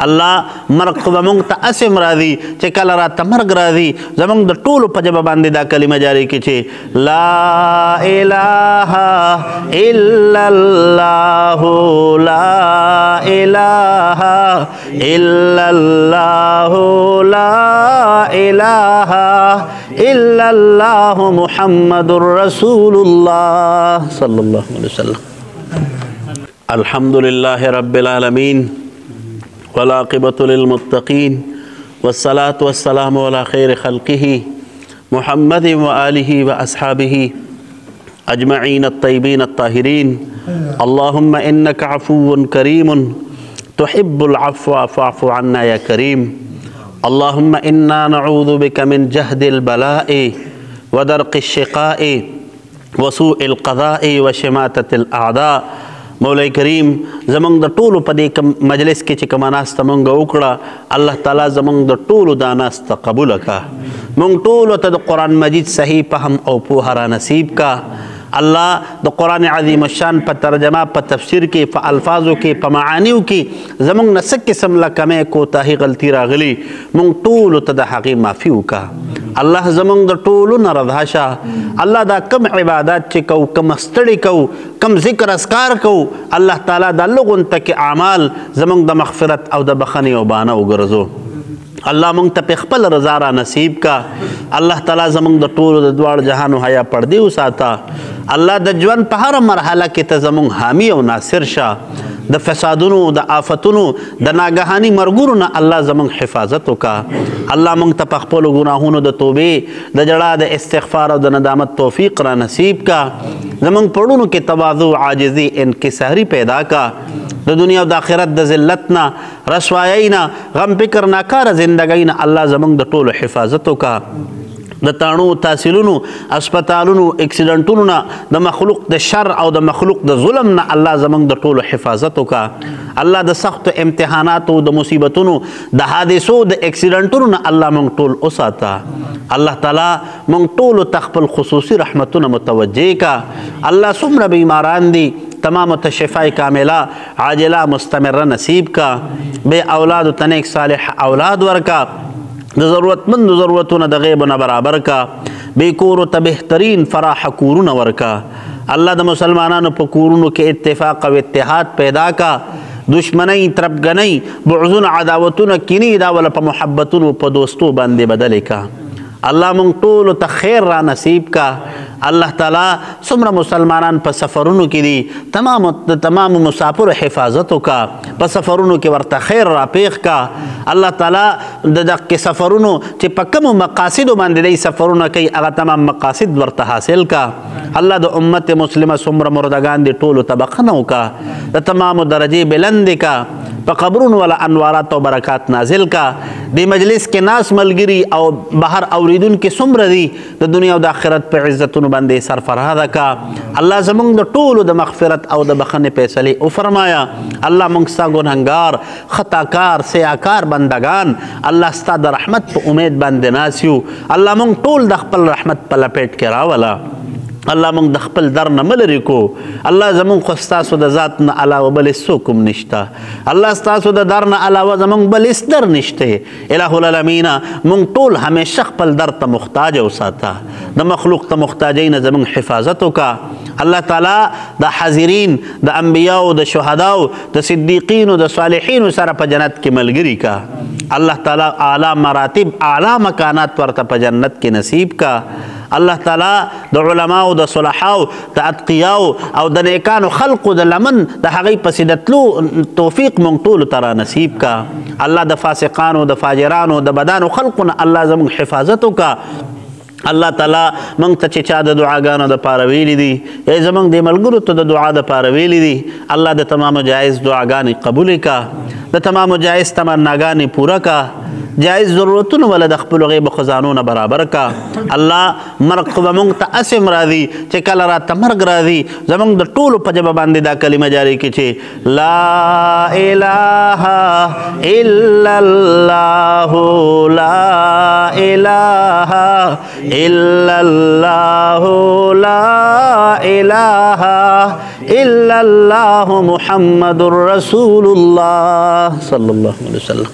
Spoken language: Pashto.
الله مرګ خو به موږ ته اسې راځي چې کله راته مرګ راځي زموږ د ټولو په ژبه باندې دا کلمه جاری کړي چې لا اله الا الله لا اله الا الله لا اله الا الله محمد رسول الله صلی الله علیه وسلم. الحمد لله رب العالمین والعاقبة للمتقین والصلاة والسلام على خیر خلقه محمد وآله وأصحابه أجمعين الطيبين الطاهرين. اللهم إنك عفو كريم تحب العفو فاعف عنا يا كريم. اللهم إنا نعوذ بك من جهد البلاء ودرق الشقاء وسوء القضاء وشماتة الأعداء. مولا کریم زمونږ د ټولو په دې مجلس کې چې کومه ناسته مونږ وکړه الله تعالی زمونږ د ټولو دا ناسته قبوله کړه. مونږ ټولو ته د قرآن مجید صحیح فهم او پوهه را نصیب کړه. الله د قرآن عظیم الشان په ترجمه په تفسیر کې په الفاظو کې په معانیو کې زمونږ نه څه قسم له کمۍ کوتاهي غلطي راغلي مونږ ټولو ته د هغې معافي وکړه. الله زمونږ د ټولو نه رضا شه. الله دا کم عبادات چې کوو کم ستړي کوو کم ذکر اذکار کوو الله تعالی دا لغون تک اعمال زمونږ د مغفرت او د بخښنې او بانه وګرځو. الله مونږ ته په خپل رضا را نصیب کا. الله تعالی زمونږ د ټولو د دواړو جهانو حیا پردې وساته. الله د ژوند په هره مرحله کې ته زمونږ حامی او ناصر شه. د فسادونو د آفتونو د ناګهاني مرګونو نه الله زمونږ حفاظت وکړه. الله مونږ ته په خپلو ګناهونو د توبې د جړا د استغفار او د ندامت توفیق را نصیب کا. زمونږ پړونو کې تواضع عاجزي انکساري پیدا کا. د دنیا او د آخرت د ذلت نه رسوایۍ نه غم فکر ناکاره زندګۍ نه الله زمونږ د ټولو حفاظت وکړه. د تاڼو تحصیلونو اسپتالونو اکسیډنټونو نه د مخلوق د شر او د مخلوق د ظلم نه الله زمونږ د ټولو حفاظت وکړه. الله د سختو امتحاناتو د مصیبتونو د حادثو د اکسیډنټونو نه الله مونږ ټول وساته. الله تعالی مونږ ټولو ته خپل خصوصي رحمتونه متوجه کا. الله څومره بیماران دي تمام ته شفای کامله عاجله مستمره نصیب کا. بے اولاد ته نیک صالح اولاد ورکا. د ضرورتمند ضرورتونه د غیب نه برابر کا. بے کورو ته بهترین فراح کورونه ورکا. الله د مسلمانانو په کورونو کې اتفاق او اتحاد پیدا کا. دشمنی تربګنی بعضونه عداوتونه کینی دا ولا په محبتونو په دوستو باندې بدل کا. الله مونږ ټولو ته خیر را نصیب کا. الله تعالی څومره مسلمانان په سفرونو کې دي تمام مسافر حفاظت وکا. په سفرونو کې ورته خیر را پیښ کا. الله تعالی د دغه سفرونو چې په کومو مقاصدو باندې دی سفرونه کوي هغه تمام مقاصد ورته حاصل کا. الله د امت مسلمه څومره مردگان دي ټولو ته بخښنه وکا. د تمامو درجې بلند کا. په قبرونو والا انوارات او برکات نازل کا. د مجلس کې ناس ملګري او بهر اوریدونکي څومره دي د دنیا او د آخرت په عزتونو باندې سرفراده کا. الله زمونږ د ټولو د مغفرت او د بخښنې فیصلې وفرمایا. الله مونږ ستا ګنهګار خطاکار سیاکار بندگان الله ستا د رحمت په امید باندې ناس یو. الله مونږ ټول د خپل رحمت په لپیټ کې راوله. الله مونږ د خپل در نه ملري کو. الله زمونږ خو ستاسو د ذات نه علاوه بل څوک هم نشته. الله ستاسو د در نه علاوه زمونږ بل هېڅ در نشته. الہ العالمین مونږ ټول همیشه خپل در ته محتاج وساته. د مخلوق ته محتاجۍ نه زمونږ حفاظت وکړه. الله تعالی د حاضرین د انبیاو د شهداو د صدیقینو د صالحینو سره په جنت کې ملګري کا. الله تعالی اعلی مراتب اعلی مکانات ورته په جنت کې نصیب کا. الله تعالی د علماو د صلحاو د اتقیاو او د نیکانو خلقو د لمن د هغې پسې د تلو توفیق مونږ ټولو ته را نصیب کا. الله د فاسقانو د فاجرانو د بدانو خلقو نه الله زموږ حفاظت وکړه. الله تعالی مونږ ته چې چا د دعاګانو دپاره ویلي دي ای زمونږ د ملګرو ته د دعا دپاره ویلي دي الله د تمامو جایز دعاګانې قبولې کا. د تمامو جایز تمناګانې پوره کا. جایز ضرورتونه ولا د خپل غیب خزانو نه برابر کا. الله مرګ خو به موږ ته اسې راځي چې کله راته مرګ راځي زموږ د ټولو په ژبه باندې دا کلمه جاري کړي چې لا اله الا الله لا اله الا الله لا इलाहा इल्लल्लाहु मुहम्मदुर रसूलुल्लाह सल्लल्लाहु अलैहि वसल्लम।